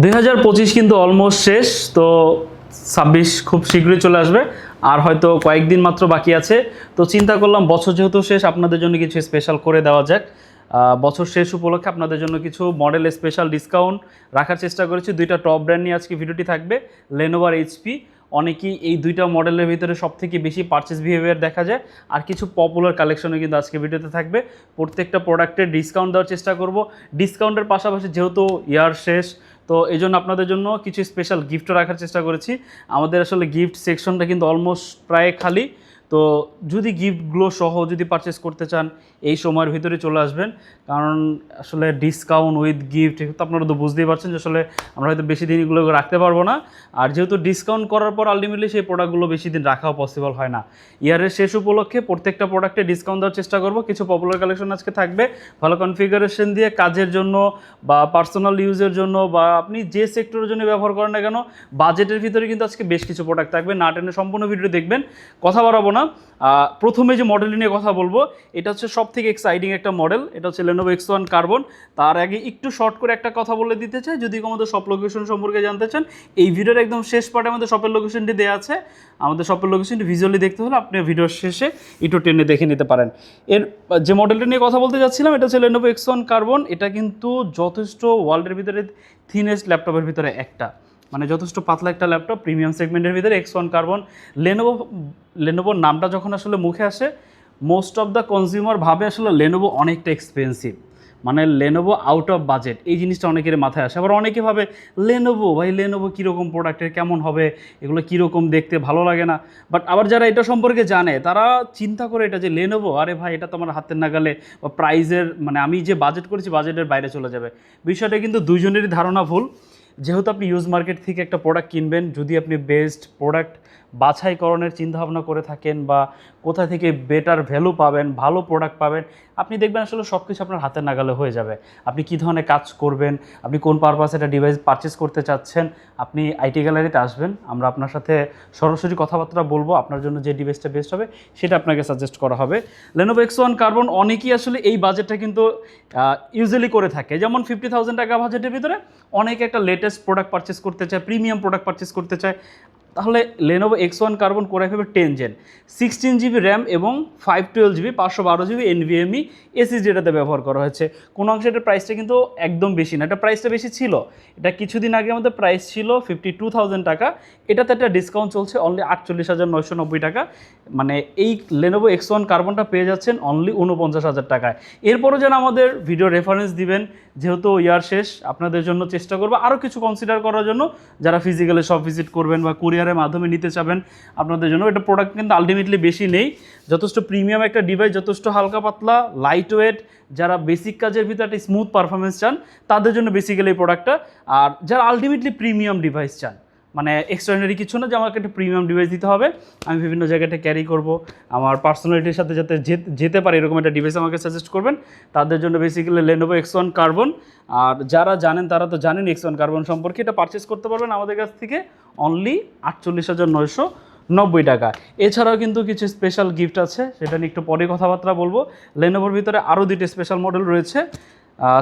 2025 কিন্তু অলমোস্ট শেষ, তো 26 খুব শীঘ্রই চলে আসবে, আর হয়তো কয়েকদিন মাত্র বাকি আছে। তো চিন্তা করলাম বছর যেহেতু শেষ, আপনাদের জন্য কিছু স্পেশাল করে দেওয়া যাক। বছর শেষ উপলক্ষে আপনাদের জন্য কিছু মডেল স্পেশাল ডিসকাউন্ট রাখার চেষ্টা করেছি। দুইটা টপ ব্র্যান্ড নিয়ে আজকে ভিডিওটি থাকবে, লেনোভো আর এইচপি। অনেকেই এই দুইটা মডেলের ভিতরে সবথেকে বেশি পারচেস বিহেভিয়ার দেখা যায়, আর কিছু পপুলার কালেকশনও কিন্তু আজকে ভিডিওতে থাকবে। প্রত্যেকটা প্রোডাক্টের ডিসকাউন্ট দেওয়ার চেষ্টা করব। ডিসকাউন্টের পাশাপাশি যেহেতু ইয়ার শেষ, তো এই জন্য আপনাদের জন্য কিছু স্পেশাল গিফটও রাখার চেষ্টা করেছি। আমাদের আসলে গিফট সেকশনটা কিন্তু অলমোস্ট প্রায় খালি। তো যদি গিফটগুলো সহ যদি পারচেস করতে চান, এই সময়ের ভিতরে চলে আসবেন, কারণ আসলে ডিসকাউন্ট উইথ গিফট তো আপনারা তো বুঝতেই পারছেন যে আসলে আমরা হয়তো বেশি দিন এগুলো রাখতে পারবো না। আর যেহেতু ডিসকাউন্ট করার পর আলটিমেটলি সেই প্রোডাক্টগুলো বেশি দিন রাখাও পসিবল হয় না। ইয়ারের শেষ উপলক্ষে প্রত্যেকটা প্রোডাক্টে ডিসকাউন্ট দেওয়ার চেষ্টা করব। কিছু পপুলার কালেকশন আজকে থাকবে, ভালো কনফিগারেশন দিয়ে কাজের জন্য বা পার্সোনাল ইউজের জন্য বা আপনি যে সেক্টরের জন্য ব্যবহার করেন না কেন, বাজেটের ভিতরে কিন্তু আজকে বেশ কিছু প্রোডাক্ট থাকবে। না টেনে সম্পূর্ণ ভিডিও দেখবেন, কথা বাড়াবো না। প্রথমে যে মডেলটি নিয়ে কথা বলবো, এটা হচ্ছে সব থেকে এক্সাইটিং একটা মডেল। এটা হচ্ছে Lenovo X1 কার্বন। তার আগে একটু শর্ট করে একটা কথা বলে দিতে চাই, যদি আমাদের শপ লোকেশন সম্পর্কে জানতে চান, এই ভিডিওর একদম শেষ পার্টে আমাদের শপের লোকেশনটি দেওয়া আছে। আমাদের শপের লোকেশনটি ভিজুয়ালি দেখতে হলে আপনি ভিডিওর শেষে একটু টেনে দেখে নিতে পারেন। এর যে মডেলটা নিয়ে কথা বলতে যাচ্ছিলাম, এটা হচ্ছে Lenovo X1 কার্বন। এটা কিন্তু যথেষ্ট ওয়ার্ল্ডের ভিতরে থিনেস্ট ল্যাপটপের ভিতরে একটা, মানে যথেষ্ট পাতলা একটা ল্যাপটপ, প্রিমিয়াম সেগমেন্টের ভিতরে X1 কার্বন। লেনোভোর নামটা যখন আসলে মুখে আসে, মোস্ট অফ দ্য কনজিউমার ভাবে আসলে লেনোভো অনেকটা এক্সপেন্সিভ, মানে লেনোভো আউট অফ বাজেট, এই জিনিসটা অনেকের মাথায় আসে। আবার অনেকে ভাবে লেনোভো, ভাই লেনোভো কীরকম প্রোডাক্টের, কেমন হবে, এগুলো কীরকম দেখতে, ভালো লাগে না। বাট আবার যারা এটা সম্পর্কে জানে, তারা চিন্তা করে এটা যে লেনোভো, আরে ভাই এটা তো আমার হাতের নাগালে, বা প্রাইজের মানে আমি যে বাজেট করেছি বাজেটের বাইরে চলে যাবে। বিষয়টা কিন্তু দুইজনেরই ধারণা ভুল। যেহেতু আপনি ইউজ মার্কেট থেকে একটা প্রোডাক্ট কিনবেন, যদি আপনি বেস্ট প্রোডাক্ট বাছাইকরণের চিন্তাভাবনা করে থাকেন বা কোথা থেকে বেটার ভ্যালু পাবেন, ভালো প্রোডাক্ট পাবেন, আপনি দেখবেন আসলে সব কিছু আপনার হাতের নাগালে হয়ে যাবে। আপনি কী ধরনের কাজ করবেন, আপনি কোন পারপাসে একটা ডিভাইস পারচেস করতে চাচ্ছেন, আপনি আইটি গ্যালারিতে আসবেন, আমরা আপনার সাথে সরাসরি কথাবার্তা বলবো, আপনার জন্য যে ডিভাইসটা বেস্ট হবে সেটা আপনাকে সাজেস্ট করা হবে। Lenovo X1 কার্বন অনেকেই আসলে এই বাজেটটা কিন্তু ইউজুয়ালি করে থাকে। যেমন 50,000 টাকা বাজেটের ভিতরে অনেকে একটা লেটেস্ট প্রোডাক্ট পারচেস করতে চায়, প্রিমিয়াম প্রোডাক্ট পারচেস করতে চায়, তাহলে Lenovo X1 carbon core i5 10 gen, 16GB RAM এবং 512GB 512GB NVMe SSD এটাতে ব্যবহার করা হয়েছে। কোনো অংশে এটার প্রাইসটা কিন্তু একদম বেশি না, এটা প্রাইসটা বেশি ছিল। এটা কিছুদিন আগে আমাদের প্রাইস ছিল 52,000 টাকা, এটাতে একটা ডিসকাউন্ট চলছে অনলি 48,990 টাকা। মানে এই Lenovo X1 কার্বনটা পেয়ে যাচ্ছেন অনলি 49,000 টাকায়। এরপরও যেন আমাদের ভিডিও রেফারেন্স দিবেন, যেহেতু ইয়ার শেষ, আপনাদের জন্য চেষ্টা করবো আরও কিছু কনসিডার করার জন্য। যারা ফিজিক্যালি শপ ভিজিট করবেন বা কুরিয়ারের মাধ্যমে নিতে চাবেন, আপনাদের জন্য এটা প্রোডাক্ট কিন্তু আলটিমেটলি বেশি নেই, যথেষ্ট প্রিমিয়াম একটা ডিভাইস, যথেষ্ট হালকা পাতলা, লাইট ওয়েট। যারা বেসিক কাজের ভিতরে একটা স্মুথ পারফরমেন্স চান, তাদের জন্য বেসিক্যালি এই প্রোডাক্টটা। আর যারা আলটিমেটলি প্রিমিয়াম ডিভাইস চান, মানে এক্সট্রাঅর্ডিনারি কিছু না যে আমাকে একটা প্রিমিয়াম ডিভাইস দিতে হবে, আমি বিভিন্ন জায়গাটা ক্যারি করব, আমার পার্সোনালিটির সাথে যাতে যেতে পারে এরকম একটা ডিভাইস আমাকে সাজেস্ট করবেন, তাদের জন্য বেসিক্যালি Lenovo X1 কার্বন। আর যারা জানেন তারা তো জানেন X1 কার্বন সম্পর্কে, এটা পারচেস করতে পারবেন আমাদের কাছ থেকে অনলি 48,990 টাকা। এছাড়াও কিন্তু কিছু স্পেশাল গিফট আছে, সেটা নিয়ে একটু পরে কথাবার্তা বলবো। লেনোভোর ভিতরে আরও দুইটা স্পেশাল মডেল রয়েছে।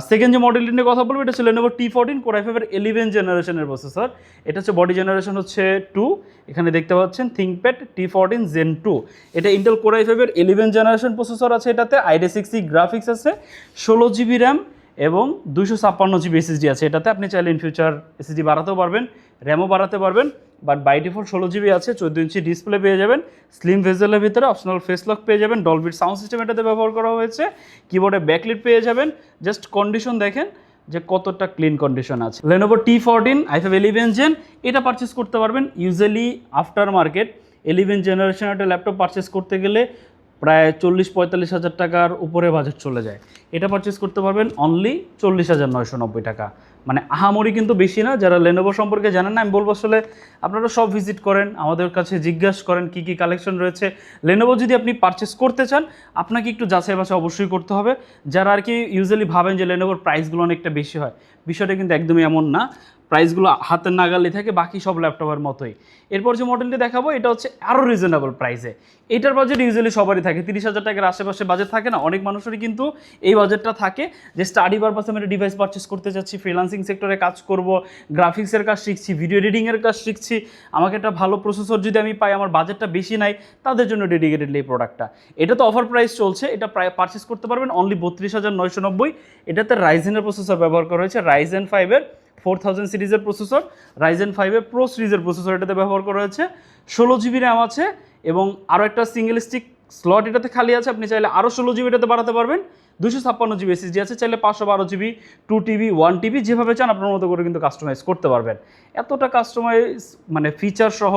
সেকেন্ড যে মডেলটি নিয়ে কথা বলবো, এটা হচ্ছে Lenovo T14 কোর i5 11 জেনারেশনের প্রসেসর। এটা হচ্ছে বডি জেনারেশন হচ্ছে 2, এখানে দেখতে পাচ্ছেন ThinkPad T14 Gen 2। এটা Intel core i5 11 generation processor আছে, এটাতে i5 গ্রাফিক্স আছে, 16GB র্যাম এবং 256GB SSD আছে। এটাতে আপনি চাইলে ইন ফিউচার SSD বাড়াতেও পারবেন, র্যামও বাড়াতে পারবেন, বাট বাই ডিফল্ট 16GB আছে। 14 ইঞ্চি ডিসপ্লে পেয়ে যাবেন, স্লিম ভেজেলের ভিতরে অপশনাল ফেস লক পেয়ে যাবেন, ডলবির সাউন্ড সিস্টেম এটাতে ব্যবহার করা হয়েছে, কিবোর্ডে ব্যাকলিট পেয়ে যাবেন। জাস্ট কন্ডিশন দেখেন যে কতটা ক্লিন কন্ডিশন আছে। Lenovo T14 i5 11 জেন, এটা পারচেস করতে পারবেন ইউজুয়ালি আফটার মার্কেট 11 জেনারেশন একটা ল্যাপটপ পারচেস করতে গেলে প্রায় 40-45 হাজার টাকার উপরে বাজেট চলে যায়। এটা পারচেস করতে পারবেন অনলি 40,990 টাকা, মানে আহামরি কিন্তু বেশি না। যারা Lenovo সম্পর্কে জানেন না, আমি বলবো আসলে আপনারা সব ভিজিট করেন, আমাদের কাছে জিজ্ঞাসা করেন কী কী কালেকশন রয়েছে। Lenovo যদি আপনি পারচেস করতে চান, আপনাকে একটু যাচাই বাছাই অবশ্যই করতে হবে। যারা আর কি ইউজুয়ালি ভাবেন যে Lenovoর প্রাইসগুলো অনেকটা বেশি হয়, বিষয়টা কিন্তু একদমই এমন না, প্রাইসগুলো হাতের নাগালে থাকে বাকি সব ল্যাপটপের মতোই। এরপর যে মডেলটি দেখাবো এটা হচ্ছে আরও রিজনেবল প্রাইসে। এটার বাজেট ইউজুয়ালি সবারই থাকে, 30,000 টাকার আশেপাশে বাজেট থাকে না, অনেক মানুষেরই কিন্তু এই বাজেটটা থাকে যে স্টাডি পারপাসে আমি একটা ডিভাইস পারচেস করতে চাচ্ছি, ফ্রিল্যান্সিং সেক্টরে কাজ করব, গ্রাফিক্সের কাজ শিখছি, ভিডিও এডিটিংয়ের কাজ শিখছি, আমাকে একটা ভালো প্রসেসর যদি আমি পাই, আমার বাজেটটা বেশি নাই, তাদের জন্য ডেডিকেটেডলি এই প্রোডাক্টটা। এটা তো অফার প্রাইস চলছে, এটা প্রায় পারচেস করতে পারবেন অনলি 32,990। এটাতে রাইজেনের প্রসেসর ব্যবহার করা হয়েছে, রাইজেন 5-এর 4000 সিরিজের প্রসেসর, রাইজেন 5-এর প্রো সিরিজের প্রসেসর এটাতে ব্যবহার করা হয়েছে। 16 জিবি র্যাম আছে এবং আরও একটা সিঙ্গেল স্টিক স্লট এটাতে খালি আছে, আপনি চাইলে আরও 16 জিবি এটাতে বাড়াতে পারবেন। 256 জিবি এসএসডি আছে, চাইলে 512 জিবি, 2 টিবি, 1 টিবি, যেভাবে চান আপনার মতো করে কিন্তু কাস্টমাইজ করতে পারবেন। এতটা কাস্টমাইজ মানে ফিচার সহ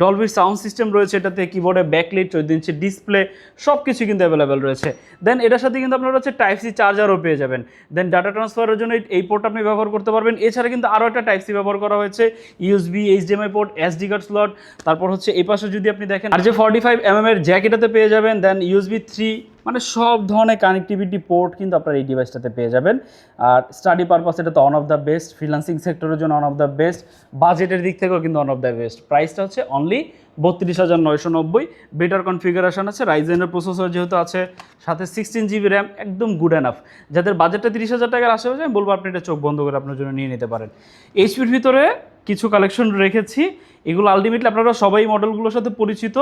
ডলবি সাউন্ড সিস্টেম রয়েছে এটাতে, কিবোর্ডে ব্যাকলাইট, 14 ইঞ্চি ডিসপ্লে, সব কিছু কিন্তু অ্যাভেলেবেল রয়েছে। দেন এটার সাথে কিন্তু আপনারা হচ্ছে টাইপ সি চার্জারও পেয়ে যাবেন। দেন ডাটা ট্রান্সফারের জন্য এই পোর্ট আপনি ব্যবহার করতে পারবেন। এছাড়া কিন্তু আরও একটা টাইপ সি ব্যবহার করা হয়েছে, USB, HDMI port, SD card slot, তারপর হচ্ছে এই পাশে যদি আপনি দেখেন আর যে 45mm এর জ্যাক এটাতে পেয়ে যাবেন। দেন ইউএসবি 3, মানে সব ধরনের কানেক্টিভিটি পোর্ট কিন্তু আপনার এই ডিভাইসটাতে পেয়ে যাবেন। আর স্টাডি পারপাস এটা তো on of the best, freelancing সেক্টরের জন্য অন অফ দ্য বেস্ট, বাজেটের দিক থেকেও কিন্তু অন অফ দ্য বেস্ট। প্রাইসটা হচ্ছে অনলি 32,990। বেটার কনফিগারেশন আছে, রাইজেনের প্রসেসর যেহেতু আছে, সাথে 16 জিবি র্যাম, একদম গুড এনাফ। যাদের বাজেটটা 30,000 টাকার আশেপাশে আমি বলবো আপনি এটা চোখ বন্ধ করে আপনার জন্য নিয়ে নিতে পারেন। এইচপির ভিতরে কিছু কালেকশন রেখেছি, এগুলো আলটিমেটলি আপনারা সবাই মডেলগুলোর সাথে পরিচিত।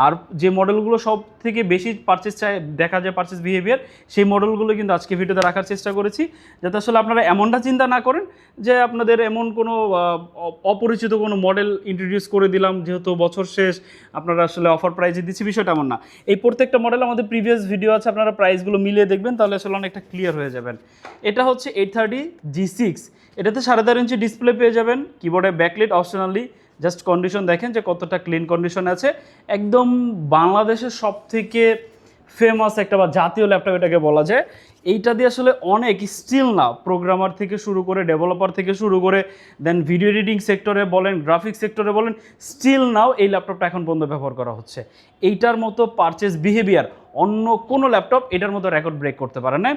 আর যে মডেলগুলো সব থেকে বেশি পারচেস চায় দেখা যায় পারচেস বিহেভিয়ার, সেই মডেলগুলো কিন্তু আজকে ভিডিওতে রাখার চেষ্টা করেছি, যাতে আসলে আপনারা এমনটা চিন্তা না করেন যে আপনাদের এমন কোনো অপরিচিত কোনো মডেল ইন্ট্রোডিউস করে দিলাম যেহেতু বছর শেষ, আপনারা আসলে অফার প্রাইজে দিচ্ছি, বিষয়টা এমন না। এই প্রত্যেকটা মডেল আমাদের প্রিভিয়াস ভিডিও আছে, আপনারা প্রাইসগুলো মিলিয়ে দেখবেন, তাহলে আসলে অনেকটা ক্লিয়ার হয়ে যাবেন। এটা হচ্ছে 830 G6, এটাতে 3.5 ইঞ্চি ডিসপ্লে পেয়ে যাবেন, কিবোর্ডে ব্যাকলাইট অপশনালি। জাস্ট কন্ডিশন দেখেন যে কতটা ক্লিন কন্ডিশন আছে, একদম বাংলাদেশের সব থেকে ফেমাস একটা বা জাতীয় ল্যাপটপ এটাকে বলা যায়। এইটা দিয়ে আসলে অনেক স্টিল না, প্রোগ্রামার থেকে শুরু করে, ডেভেলপার থেকে শুরু করে, দেন ভিডিও এডিটিং সেক্টরে বলেন, গ্রাফিক্স সেক্টরে বলেন, স্টিল নাও এই ল্যাপটপটা এখন পর্যন্ত ব্যবহার করা হচ্ছে। এইটার মতো পারচেস বিহেভিয়ার অন্য কোনো ল্যাপটপ এটার মতো রেকর্ড ব্রেক করতে পারে না,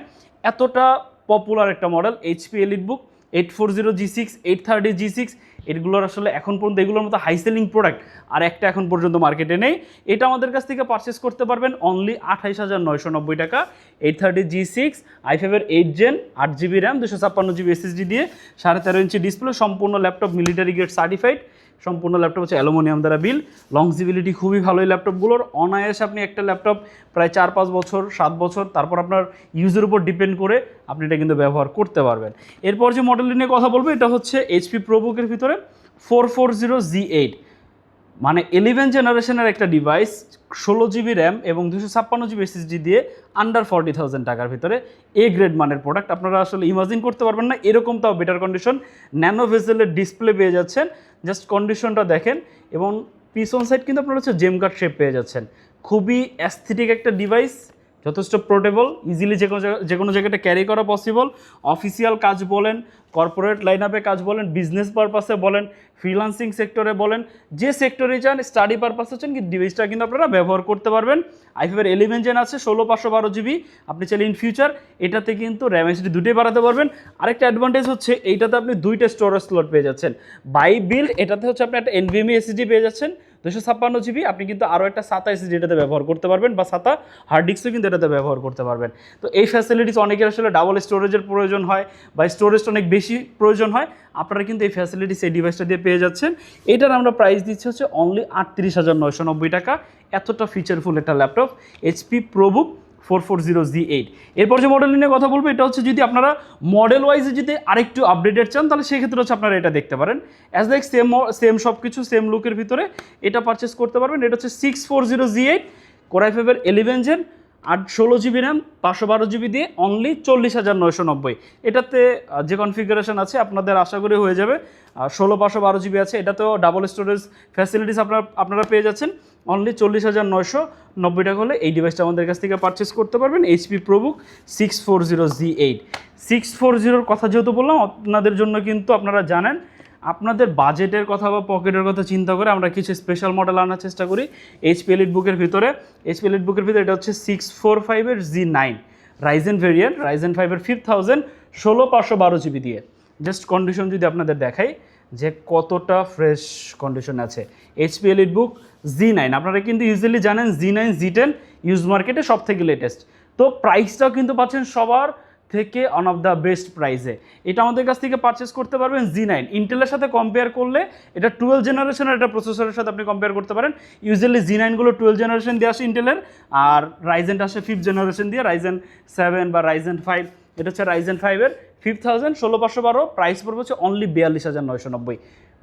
এতটা পপুলার একটা model. HP EliteBook 840 G6, 830 G6, এগুলোর আসলে এখন পর্যন্ত এগুলোর মতো হাই সেলিং প্রোডাক্ট আর একটা এখন পর্যন্ত মার্কেটে নেই। এটা আমাদের কাছ থেকে পারচেস করতে পারবেন অনলি 28,990 টাকা। 830 G6, i5-এর 8 gen, 8 GB RAM, 256 GB SSD দিয়ে, 13.5 ইঞ্চি ডিসপ্লে, সম্পূর্ণ ল্যাপটপ মিলিটারি গ্রেড সার্টিফাইড, সম্পূর্ণ ল্যাপটপ হচ্ছে অ্যালুমিনিয়াম দ্বারা বিল, লংজিবিলিটি খুবই ভালো এই ল্যাপটপগুলোর। অনায়াসে আপনি একটা ল্যাপটপ প্রায় 4-5 বছর, 7 বছর, তারপর আপনার ইউজের উপর ডিপেন্ড করে আপনি এটা কিন্তু ব্যবহার করতে পারবেন। এরপর যে মডেলটি নিয়ে কথা বলবো এটা হচ্ছে এইচপি প্রোবুকের ভিতরে 440 G8, মানে 11 জেনারেশনের একটা ডিভাইস, 16 জিবি র্যাম এবং 256 জিবি এসএসডি দিয়ে, আন্ডার 40,000 টাকার ভিতরে এ গ্রেড মানের প্রোডাক্ট। আপনারা আসলে ইমাজিন করতে পারবেন না এরকম, তাও বেটার কন্ডিশন, ন্যানো ভেজেলের ডিসপ্লে পেয়ে যাচ্ছেন, জাস্ট কন্ডিশনটা দেখেন। এবং পিছন সাইড কিন্তু আপনারা হচ্ছে জেম কাট শেপ পেয়ে যাচ্ছেন, খুবই অ্যাস্থেটিক একটা ডিভাইস, যথেষ্ট পোর্টেবল, ইজিলি যে কোনো জায়গাটা ক্যারি করা পসিবল। অফিসিয়াল কাজ বলেন, কর্পোরেট লাইন আপে কাজ বলেন, বিজনেস পারপাসে বলেন, ফ্রিল্যান্সিং সেক্টরে বলেন, যে সেক্টরে চান, স্টাডি পারপাসে চান, কিন্তু ডিভাইসটা কিন্তু আপনারা ব্যবহার করতে পারবেন। i5-এর 11 জেন আছে, 16/512 জিবি, আপনি চাইলে ইন ফিউচার এটাতে কিন্তু র্যাম এসডি দুটোই বাড়াতে পারবেন। আরেকটা অ্যাডভান্টেজ হচ্ছে এইটাতে আপনি 2টা স্টোরেজ স্লট পেয়ে যাচ্ছেন বাই বিল্ড। এটাতে হচ্ছে আপনি একটা NVMe এসএসডি পেয়ে যাচ্ছেন 256 জিবি, আপনি কিন্তু আরও একটা SATA এসএসডি এটাতে ব্যবহার করতে পারবেন, বা SATA হার্ড ডিস্কও কিন্তু এটাতে ব্যবহার করতে পারবেন। তো এই ফ্যাসিলিটিস অনেকের আসলে ডাবল স্টোরেজের প্রয়োজন হয় বা স্টোরেজটা অনেক বেশি প্রয়োজন হয়, আপনারা কিন্তু এই ফ্যাসিলিটিস এই ডিভাইসটা দিয়ে পেয়ে যাচ্ছেন। এটার আমরা প্রাইস দিচ্ছি হচ্ছে অনলি 38,990 টাকা। এতটা ফিচারফুল একটা ল্যাপটপ এইচপি প্রোবুক 440 G8। এরপর যে মডেল নিয়ে কথা বলবো এটা হচ্ছে যদি আপনারা মডেল ওয়াইজে যদি আরেকটু আপডেটেড চান তাহলে সেক্ষেত্রে হচ্ছে আপনারা এটা দেখতে পারেন। অ্যাজ লাইক সেম সব কিছু সেম লুকের ভিতরে এটা পারচেস করতে পারবেন। এটা হচ্ছে 640 G8, কোর i5-এর 11 জেন, 16 জিবি র্যাম, 512 জিবি দিয়ে অনলি 40,990। এটাতে যে কনফিগারেশন আছে আপনাদের আশা করি হয়ে যাবে। 16/512 জিবি আছে, এটাতেও ডাবল স্টোরেজ ফ্যাসিলিটিস আপনারা পেয়ে যাচ্ছেন। অনলি 40,990 টাকা হলে এই ডিভাইসটা আমাদের কাছ থেকে পারচেস করতে পারবেন। HP ProBook 640 G8। 640 কথা যেহেতু বললাম, আপনাদের জন্য কিন্তু আপনারা জানেন আপনাদের বাজেটের কথা বা পকেটের কথা চিন্তা করে আমরা কিছু স্পেশাল মডেল আনার চেষ্টা করি এইচপি এলিটবুকের ভিতরে। এইচপি এলিটবুকের ভিতরে এটা হচ্ছে 645-এর G9 রাইজেন ভেরিয়েন্ট, রাইজেন 5-এর 5000, 16/512 জিবি দিয়ে, জাস্ট কন্ডিশন যদি আপনাদের দেখাই যে কতটা ফ্রেশ কন্ডিশন আছে। এইচপি এলিটবুক Z9, আপনারা কিন্তু ইউজুয়ালি জানেন Z9 Z10 ইউজ মার্কেটে সব থেকে লেটেস্ট। তো প্রাইসটাও কিন্তু পাচ্ছেন সবার থেকে ওয়ান অফ দ্য বেস্ট প্রাইসে। এটা আমাদের কাছ থেকে পারচেস করতে পারবেন Z9। ইন্টেলের সাথে কম্পেয়ার করলে এটা 12 জেনারেশনের একটা প্রসেসরের সাথে আপনি কম্পেয়ার করতে পারেন। ইউজুয়ালি Z9গুলো 12 জেনারেশন দিয়ে আসে ইন্টেলের, আর রাইজেনটা আসে 5th জেনারেশন দিয়ে, রাইজেন 7 বা রাইজেন 5। এটা হচ্ছে রাইজেন 5-এর 5000 16512, প্রাইস পড়বে হচ্ছে অনলি 42990।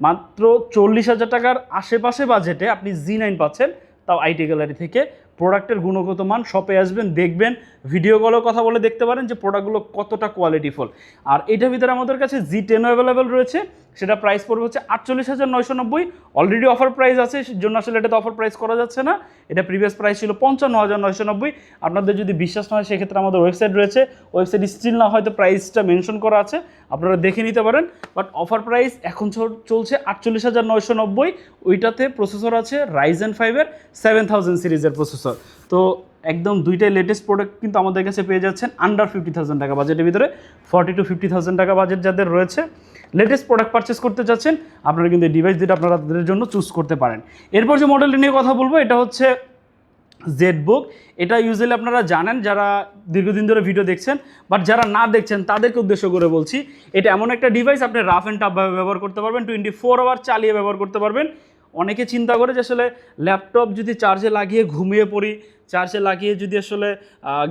মাত্র 40,000 টাকার আশেপাশে বাজেটে আপনি Z9 পাচ্ছেন, তাও আইটি গ্যালারি থেকে। প্রোডাক্টের গুণগত মান, শপে আসবেন দেখবেন, ভিডিও কলেও কথা বলে দেখতে পারেন যে প্রোডাক্টগুলো কতটা কোয়ালিটিফুল। আর এটার ভিতরে আমাদের কাছে Z10 অ্যাভেলেবেল রয়েছে, সেটা প্রাইস পড়বে হচ্ছে 48,990। অলরেডি অফার প্রাইস আছে, জন্য আসলে এটাতে অফার প্রাইস করা যাচ্ছে না। এটা প্রিভিয়াস প্রাইস ছিল 55,990। আপনাদের যদি বিশ্বাস না হয় সেক্ষেত্রে আমাদের ওয়েবসাইট রয়েছে, ওয়েবসাইট স্টিল না হয়তো প্রাইসটা মেনশন করা আছে, আপনারা দেখে নিতে পারেন। বাট অফার প্রাইস এখন চলছে 48,990। ওইটাতে প্রসেসর আছে রাইজেন 5-এর 7000 সিরিজের প্রসেসর। তো একদম দুইটাই লেটেস্ট প্রোডাক্ট কিন্তু আমাদের কাছে পেয়ে যাচ্ছেন আন্ডার 50,000 টাকা বাজেটের ভিতরে। 40 to 50,000 টাকা বাজেট যাদের রয়েছে, লেটেস্ট প্রোডাক্ট পারচেস করতে চাচ্ছেন, আপনারা কিন্তু এই ডিভাইস যেটা আপনাদের জন্য চুজ করতে পারেন। এরপর যে মডেলটি নিয়ে কথা বলবো এটা হচ্ছে জেটবুক। এটা ইউজুয়ালি আপনারা জানেন যারা দীর্ঘদিন ধরে ভিডিও দেখছেন, বাট যারা না দেখছেন তাদেরকে উদ্দেশ্য করে বলছি, এটা এমন একটা ডিভাইস আপনি রাফ অ্যান্ড টাফভাবে ব্যবহার করতে পারবেন, 24 আওয়ার চালিয়ে ব্যবহার করতে পারবেন। অনেকে চিন্তা করে যে আসলে ল্যাপটপ যদি চার্জে লাগিয়ে ঘুমিয়ে পড়ি, চার্জে লাগিয়ে যদি আসলে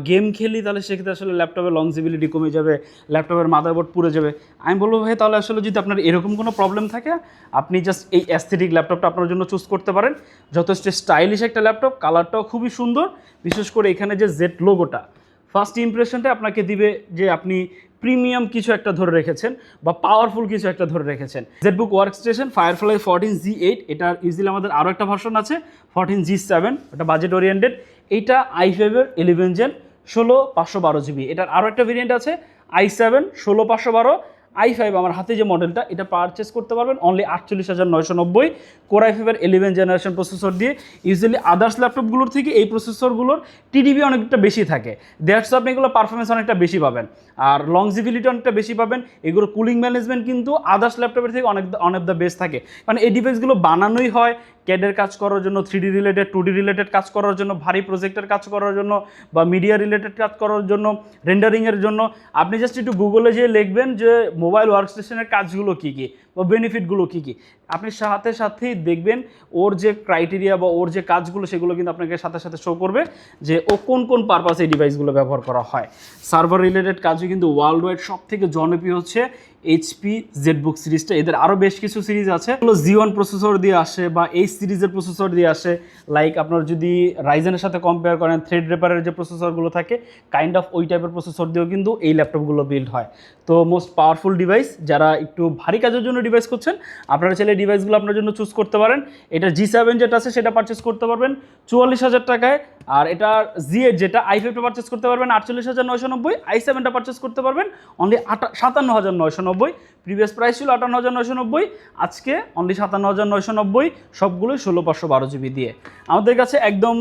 গেম খেলি, তাহলে সেক্ষেত্রে আসলে ল্যাপটপের লংজিবিলিটি কমে যাবে, ল্যাপটপের মাদারবোর্ড পুড়ে যাবে। আমি বলবো ভাই তাহলে আসলে যদি আপনার এরকম কোনো প্রবলেম থাকে, আপনি জাস্ট এই অ্যাস্থেটিক ল্যাপটপটা আপনার জন্য চুজ করতে পারেন। যথেষ্ট স্টাইলিশ একটা ল্যাপটপ, কালারটাও খুবই সুন্দর। বিশেষ করে এখানে যে জেড লোগোটা, ফার্স্ট ইমপ্রেশনটা আপনাকে দিবে যে আপনি প্রিমিয়াম কিছু একটা ধরে রেখেছেন বা পাওয়ারফুল কিছু একটা ধরে রেখেছেন। জেটবুক ওয়ার্কস্টেশন ফায়ারফ্লাই 14Z8, এটার ইজিলি আমাদের আরও একটা ভার্সন আছে 14G7, ওটা বাজেট ওরিয়েন্টেড। এইটা i5-এর 11 জেন 16512 জিবি। এটার আরও একটা ভেরিয়েন্ট আছে i7 16512। i5 আমার হাতে যে মডেলটা, এটা পারচেস করতে পারবেন অনলি 48,990 কোর i5-এর 11 জেনারেশন প্রসেসর দিয়ে। ইউজুয়ালি আদার্স ল্যাপটপগুলোর থেকে এই প্রসেসরগুলোর টিডিবি অনেকটা বেশি থাকে, দ্যাটস আপনি এগুলো পারফরমেন্স অনেকটা বেশি পাবেন, আর লংজিবিলিটি অনেকটা বেশি পাবেন। এগুলো কুলিং ম্যানেজমেন্ট কিন্তু আদার্স ল্যাপটপের থেকে অনেক দ্য বেস্ট থাকে। মানে এই ডিভাইসগুলো বানানোই হয় ক্যাডের কাজ করার জন্য, 3D রিলেটেড 2D রিলেটেড কাজ করার জন্য, ভারী প্রজেক্টের কাজ করার জন্য, বা মিডিয়া রিলেটেড কাজ করার জন্য, রেন্ডারিংয়ের জন্য। আপনি জাস্ট একটু গুগলে যেয়ে লিখবেন যে মোবাইল ওয়ার্কস্টেশনের কাজগুলো কী কী বা বেনিফিটগুলো কী কী, আপনি সাথেই দেখবেন ওর যে ক্রাইটেরিয়া বা ওর যে কাজগুলো সেগুলো কিন্তু আপনাকে সাথে শো করবে যে ও কোন পারপাসে এই ডিভাইসগুলো ব্যবহার করা হয়। সার্ভার রিলেটেড কাজও কিন্তু ওয়ার্ল্ড ওয়াইড সব থেকে জনপ্রিয় হচ্ছে এইচপি জেটবুক সিরিজটা। এদের আরও বেশ কিছু সিরিজ আছে, এগুলো Z1 প্রসেসর দিয়ে আসে বা এই সিরিজের প্রসেসর দিয়ে আসে। লাইক আপনার যদি রাইজেনের সাথে কম্পেয়ার করেন, থ্রেড রেপারের যে প্রসেসরগুলো থাকে কাইন্ড অফ ওই টাইপের প্রসেসর দিয়েও কিন্তু এই ল্যাপটপগুলো বিল্ড হয়। তো মোস্ট পাওয়ারফুল ডিভাইস, যারা একটু ভারী কাজের জন্য ডিভাইস করছেন, আপনারা চাইলে ডিভাইসগুলো আপনার জন্য চুজ করতে পারেন। এটা G7 যেটা আছে সেটা পারচেস করতে পারবেন 44,000 টাকায়, আর এটা Z8 যেটা i5টা পারচেস করতে পারবেন 48,990, i7টা পারচেস করতে পারবেন অনলি 57,990। প্রিভিয়াস প্রাইস ছিল 58,990, আজকে অনলি 57,990, সবগুলোই 16/512 জিবি দিয়ে। আমাদের কাছে একদম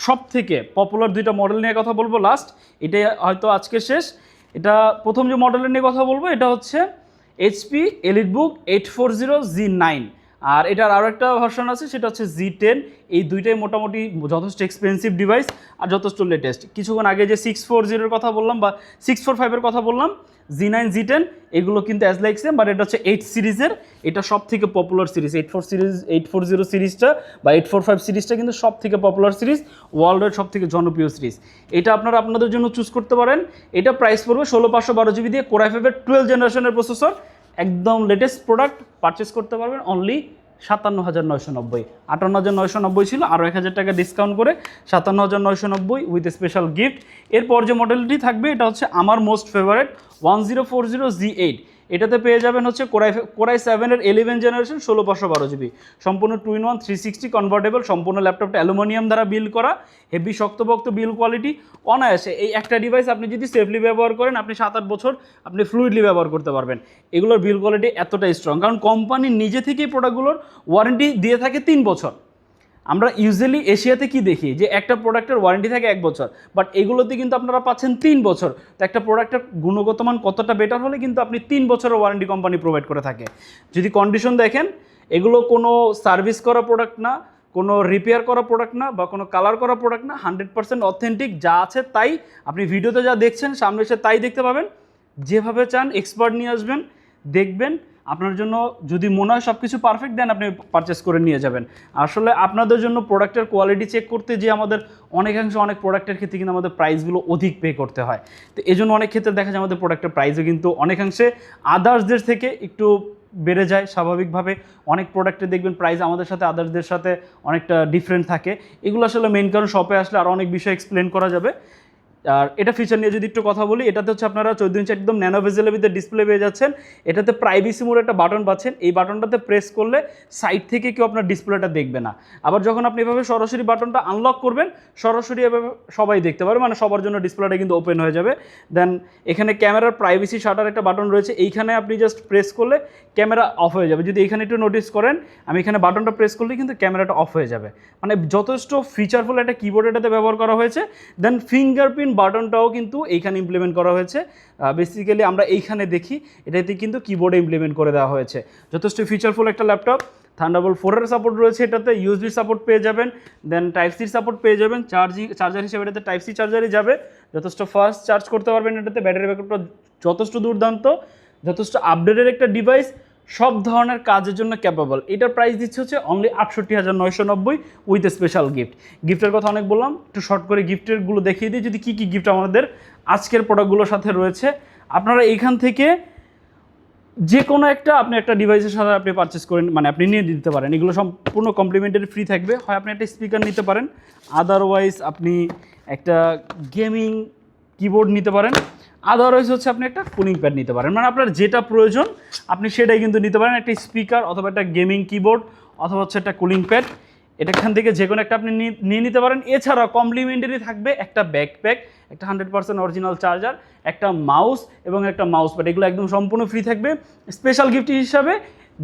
সব থেকে পপুলার দুইটা মডেল নিয়ে কথা বলবো লাস্ট, এটাই হয়তো আজকে শেষ। এটা প্রথম যে মডেলের নিয়ে কথা বলবো এটা হচ্ছে এইচপি এলিটবুক 840Z9, আর এটার আরও একটা ভার্সন আছে সেটা হচ্ছে Z10। এই দুইটাই মোটামুটি যথেষ্ট এক্সপেন্সিভ ডিভাইস আর যথেষ্ট লেটেস্ট। কিছুক্ষণ আগে যে 640-এর কথা বললাম বা 645-এর কথা বললাম, Z9 Z10 এগুলো কিন্তু অ্যাজ লাইক সেম, বাট এটা হচ্ছে 8 সিরিজের। এটা সব থেকে পপুলার সিরিজ, 840 সিরিজটা বা 845 সিরিজটা কিন্তু সব থেকে পপুলার সিরিজ, ওয়ার্ল্ডের সব থেকে জনপ্রিয় সিরিজ। এটা আপনারা আপনাদের জন্য চুজ করতে পারেন। এটা প্রাইস পড়বে 16/512 জিবি দিয়ে, কোর i5-এর 12 জেনারেশনের প্রসেসর, একদম লেটেস্ট প্রোডাক্ট। পারচেস করতে পারবেন অনলি 57,990। 58,990 ছিল, আরও 1,000 টাকা ডিসকাউন্ট করে 57,990 উইথ স্পেশাল গিফট। এরপর যে মডেলটি থাকবে এটা হচ্ছে আমার মোস্ট ফেভারিট 1040Z8। এটাতে পেয়ে যাবেন হচ্ছে কোর i7-এর 11 জেনারেশন 16/512 জিবি, সম্পূর্ণ 2-in-1 360 কনভার্টেবল। সম্পূর্ণ ল্যাপটপটা অ্যালুমিনিয়াম দ্বারা বিল্ড করা, হেভি শক্তপোক্ত বিল্ড কোয়ালিটি। অনায়াসে এই একটা ডিভাইস আপনি যদি সেফলি ব্যবহার করেন, আপনি 7-8 বছর আপনি ফ্লুইডলি ব্যবহার করতে পারবেন। এগুলোর বিল্ড কোয়ালিটি এতটাই স্ট্রং, কারণ কোম্পানি নিজে থেকেই প্রোডাক্টগুলোর ওয়ারেন্টি দিয়ে থাকে 3 বছর। আমরা ইউজুয়ালি এশিয়াতে কি দেখি যে একটা প্রোডাক্টের ওয়ারেন্টি থাকে 1 বছর, বাট এগুলোতে কিন্তু আপনারা পাচ্ছেন 3 বছর। তো একটা প্রোডাক্টের গুণগত মান কতটা বেটার হলে কিন্তু আপনি 3 বছরের ওয়ারেন্টি কোম্পানি প্রোভাইড করে থাকে। যদি কন্ডিশন দেখেন, এগুলো কোনো সার্ভিস করা প্রোডাক্ট না, কোনো রিপেয়ার করা প্রোডাক্ট না, বা কোনো কালার করা প্রোডাক্ট না, 100% অথেন্টিক যা আছে তাই। আপনি ভিডিওতে যা দেখছেন সামনে এসে তাই দেখতে পাবেন। যেভাবে চান এক্সপার্ট নিয়ে আসবেন, দেখবেন, আপনার জন্য যদি মনে হয় সব কিছু পারফেক্ট দেন আপনি পারচেস করে নিয়ে যাবেন। আসলে আপনাদের জন্য প্রোডাক্টের কোয়ালিটি চেক করতে যে আমাদের অনেকাংশে অনেক প্রোডাক্টের ক্ষেত্রে কিন্তু আমাদের প্রাইসগুলো অধিক পে করতে হয়। তো এই জন্য অনেক ক্ষেত্রে দেখা যায় আমাদের প্রোডাক্টের প্রাইসও কিন্তু অনেকাংশে আদার্সদের থেকে একটু বেড়ে যায় স্বাভাবিকভাবে। অনেক প্রোডাক্টে দেখবেন প্রাইস আমাদের সাথে আদার্সদের সাথে অনেকটা ডিফারেন্ট থাকে। এগুলো আসলে মেইন কারণ শপে আসলে আরও অনেক বিষয় এক্সপ্লেন করা যাবে। আর এটা ফিচার নিয়ে যদি একটু কথা বলি, এটাতে হচ্ছে আপনারা 14 ইঞ্চি একদম ন্যানো ভেজেলের ডিসপ্লে পেয়ে যাচ্ছেন। এটাতে প্রাইভেসি মোড একটা বাটন পাচ্ছেন, এই বাটনটাতে প্রেস করলে সাইড থেকে কেউ আপনার ডিসপ্লেটা দেখবে না। আবার যখন আপনি এভাবে সরাসরি বাটনটা আনলক করবেন, সরাসরি এভাবে সবাই দেখতে পারবে, মানে সবার জন্য ডিসপ্লেটা কিন্তু ওপেন হয়ে যাবে। দেন এখানে ক্যামেরার প্রাইভেসি শাটার একটা বাটন রয়েছে, এইখানে আপনি জাস্ট প্রেস করলে ক্যামেরা অফ হয়ে যাবে। যদি এখানে একটু নোটিস করেন, আমি এখানে বাটনটা প্রেস করলে কিন্তু ক্যামেরাটা অফ হয়ে যাবে। মানে যথেষ্ট ফিচারফুল একটা কিবোর্ড এটাতে ব্যবহার করা হয়েছে। দেন ফিঙ্গারপ্রিন্ট বাটনটাও কিন্তু এইখানে ইমপ্লিমেন্ট করা হয়েছে। বেসিক্যালি আমরা এইখানে দেখি, এটাতে কিন্তু কিবোর্ডে ইমপ্লিমেন্ট করে দেওয়া হয়েছে। যথেষ্ট ফিচারফুল একটা ল্যাপটপ। থান্ডারবোল্ট 4 এর সাপোর্ট রয়েছে এটাতে, ইউএসবি সাপোর্ট পেয়ে যাবেন, দেন টাইপ সি সাপোর্ট পেয়ে যাবেন। চার্জার হিসেবে এটাতে টাইপ সি চার্জারই যাবে, যথেষ্ট ফাস্ট চার্জ করতে পারবেন এটাতে। ব্যাটারি ব্যাকআপটা যথেষ্ট দুর্দান্ত, যথেষ্ট আপডেটেড একটা ডিভাইস, সব ধরনের কাজের জন্য ক্যাপাবল। এটার প্রাইস দিচ্ছে হচ্ছে অনলি 68,990 উইথ স্পেশাল গিফট। গিফটের কথা অনেক বললাম, একটু শর্ট করে গিফটেরগুলো দেখিয়ে দিই যদি কী কী গিফট আমাদের আজকের প্রোডাক্টগুলোর সাথে রয়েছে। আপনারা এইখান থেকে যে কোনো একটা আপনি একটা ডিভাইসের সাথে আপনি পারচেস করেন, মানে আপনি নিয়ে দিতে পারেন। এগুলো সম্পূর্ণ কমপ্লিমেন্টারি ফ্রি থাকবে। হয় আপনি একটা স্পিকার নিতে পারেন, আদারওয়াইজ আপনি একটা গেমিং কিবোর্ড নিতে পারেন, আদারওয়াইজ হচ্ছে আপনি একটা কুলিং প্যাড নিতে পারেন। মানে আপনার যেটা প্রয়োজন আপনি সেটাই কিন্তু নিতে পারেন, একটা স্পিকার অথবা একটা গেমিং কিবোর্ড অথবা হচ্ছে একটা কুলিং প্যাড। এখান থেকে যে কোনো একটা আপনি নিয়ে নিতে পারেন। এছাড়া কমপ্লিমেন্টারি থাকবে একটা ব্যাকপ্যাক, একটা 100% অরিজিনাল চার্জার, একটা মাউস এবং একটা মাউস প্যাড। এগুলো একদম সম্পূর্ণ ফ্রি থাকবে। স্পেশাল গিফট হিসাবে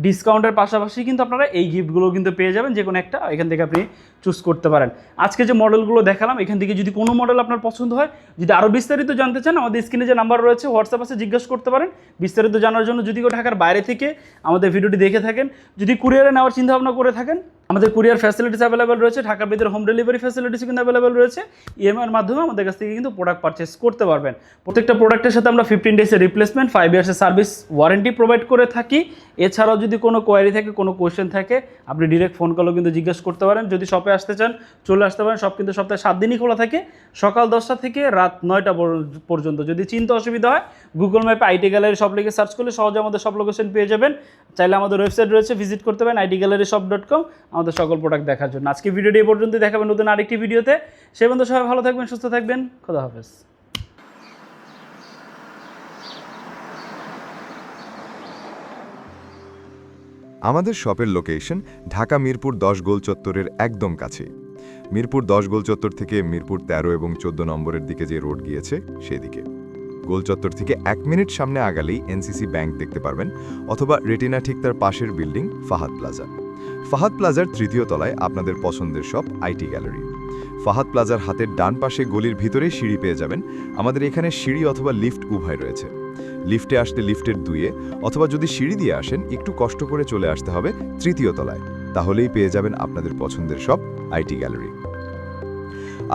ডিসকাউন্টের পাশাপাশি কিন্তু আপনারা এই গিফটগুলো কিন্তু পেয়ে যাবেন, যে কোনো একটা এখান থেকে আপনি চুজ করতে পারেন। আজকে যে মডেলগুলো দেখালাম এখান থেকে যদি কোনো মডেল আপনার পছন্দ হয়, যদি আরও বিস্তারিত জানতে চান, আমাদের স্ক্রিনে যে নাম্বার রয়েছে হোয়াটসঅ্যাপ আছে, জিজ্ঞেস করতে পারেন বিস্তারিত জানার জন্য। যদি কেউ ঢাকার বাইরে থেকে আমাদের ভিডিওটি দেখে থাকেন, যদি কুরিয়ারে নেওয়ার চিন্তাভাবনা করে থাকেন, আমাদের কুরিয়ার ফ্যাসিলিটিস অ্যাভেলেবেল রয়েছে। ঢাকার ভিতরে হোম ডেলিভারি ফ্যাসিলিটিস কিন্তু অ্যাভেলেবেল রয়েছে। ইএমআইয়ের মাধ্যমে আমাদের কাছ থেকে কিন্তু প্রোডাক্ট পারচেস করতে পারবেন। প্রত্যেকটা প্রোডাক্টের সাথে আমরা 15 ডেজের রিপ্লেসমেন্ট, 5 ইয়ার্সের সার্ভিস ওয়ারেন্টি প্রোভাইড করে থাকি। এছাড়াও যদি কোনো কোয়ারি থাকে, কোনো কোয়েশ্চেন থাকে, আপনি ডিরেক্ট ফোন কলেও কিন্তু জিজ্ঞেস করতে পারেন। যদি শপে আসতে চান চলে আসতে পারেন। সব কিন্তু সপ্তাহে 7 দিনই খোলা থাকে, সকাল 10টা থেকে রাত 9টা পর্যন্ত। যদি চিন্তা অসুবিধা হয় গুগল ম্যাপে আইটি গ্যালারি শপ লিখে সার্চ করলে সহজে আমাদের সব লোকেশন পেয়ে যাবেন। চাইলে আমাদের ওয়েবসাইট রয়েছে, ভিজিট করতে পারেন itgalleryshop.com আমাদের সকল প্রোডাক্ট দেখার জন্য। আজকে ভিডিওটি এই পর্যন্তই, দেখাবেন নতুন আরেকটি ভিডিওতে। সে পর্যন্ত সবাই ভালো থাকবেন, সুস্থ থাকবেন, খোদা হাফেজ। আমাদের শপের লোকেশন ঢাকা মিরপুর 10 গোল চত্বরের একদম কাছে। মিরপুর 10 গোল চত্বর থেকে মিরপুর 13 এবং 14 নম্বরের দিকে যে রোড গিয়েছে সেদিকে। গোল চত্বর থেকে 1 মিনিট সামনে আগালেই এনসিসি ব্যাংক দেখতে পারবেন, অথবা রেটিনা ঠিক তার পাশের বিল্ডিং ফাহাদ প্লাজা। ফাহাদ প্লাজার 3য় তলায় আপনাদের পছন্দের শপ আইটি গ্যালারি। ফাহাদ প্লাজার হাতের ডান পাশে গলির ভিতরেই সিঁড়ি পেয়ে যাবেন। আমাদের এখানে সিঁড়ি অথবা লিফট উভয় রয়েছে। লিফটে আসতে লিফটের 2-এ, অথবা যদি সিঁড়ি দিয়ে আসেন একটু কষ্ট করে চলে আসতে হবে 3য় তলায়, তাহলেই পেয়ে যাবেন আপনাদের পছন্দের শপ আইটি গ্যালারি।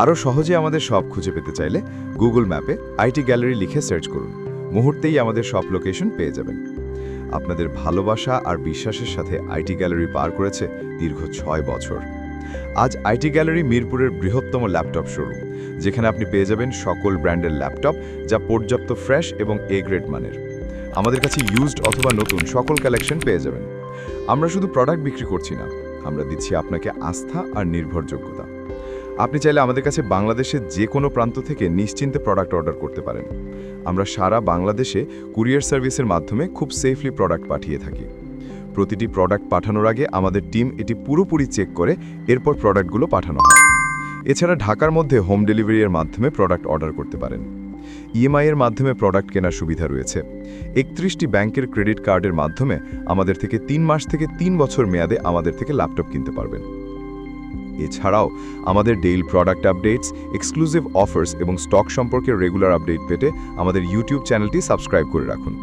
আরও সহজে আমাদের শপ খুঁজে পেতে চাইলে গুগল ম্যাপে আইটি গ্যালারি লিখে সার্চ করুন, মুহূর্তেই আমাদের শপ লোকেশন পেয়ে যাবেন। আপনাদের ভালোবাসা আর বিশ্বাসের সাথে আইটি গ্যালারি পার করেছে দীর্ঘ 6 বছর। আজ আইটি গ্যালারি মিরপুরের বৃহত্তম ল্যাপটপ শোরুম, যেখানে আপনি পেয়ে যাবেন সকল ব্র্যান্ডের ল্যাপটপ যা পর্যাপ্ত ফ্রেশ এবং এ গ্রেড মানের। আমাদের কাছে ইউজড অথবা নতুন সকল কালেকশন পেয়ে যাবেন। আমরা শুধু প্রোডাক্ট বিক্রি করছি না, আমরা দিচ্ছি আপনাকে আস্থা আর নির্ভরযোগ্যতা। আপনি চাইলে আমাদের কাছে বাংলাদেশের যে কোনো প্রান্ত থেকে নিশ্চিন্তে প্রোডাক্ট অর্ডার করতে পারেন। আমরা সারা বাংলাদেশে কুরিয়ার সার্ভিসের মাধ্যমে খুব সেফলি প্রোডাক্ট পাঠিয়ে থাকি। প্রতিটি প্রোডাক্ট পাঠানোর আগে আমাদের টিম এটি পুরোপুরি চেক করে এরপর প্রোডাক্টগুলো পাঠানো হয়। এছাড়া ঢাকার মধ্যে হোম ডেলিভারির মাধ্যমে প্রোডাক্ট অর্ডার করতে পারেন। ইএমআইয়ের মাধ্যমে প্রোডাক্ট কেনার সুবিধা রয়েছে। 31টি ব্যাংকের ক্রেডিট কার্ডের মাধ্যমে আমাদের থেকে 3 মাস থেকে 3 বছর মেয়াদে আমাদের থেকে ল্যাপটপ কিনতে পারবেন। এছাড়াও আমাদের daily product updates, exclusive offers এবং স্টক সম্পর্কে রেগুলার আপডেট পেতে আমাদের ইউটিউব চ্যানেলটি সাবস্ক্রাইব করে রাখুন।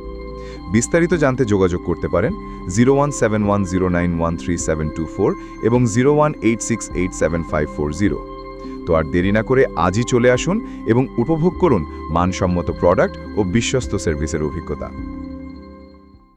বিস্তারিত জানতে যোগাযোগ করতে পারেন 0171091374 এবং 0186875540। তো আর দেরি না করে আজই চলে আসুন এবং উপভোগ করুন মানসম্মত প্রোডাক্ট ও বিশ্বস্ত সার্ভিসের অভিজ্ঞতা।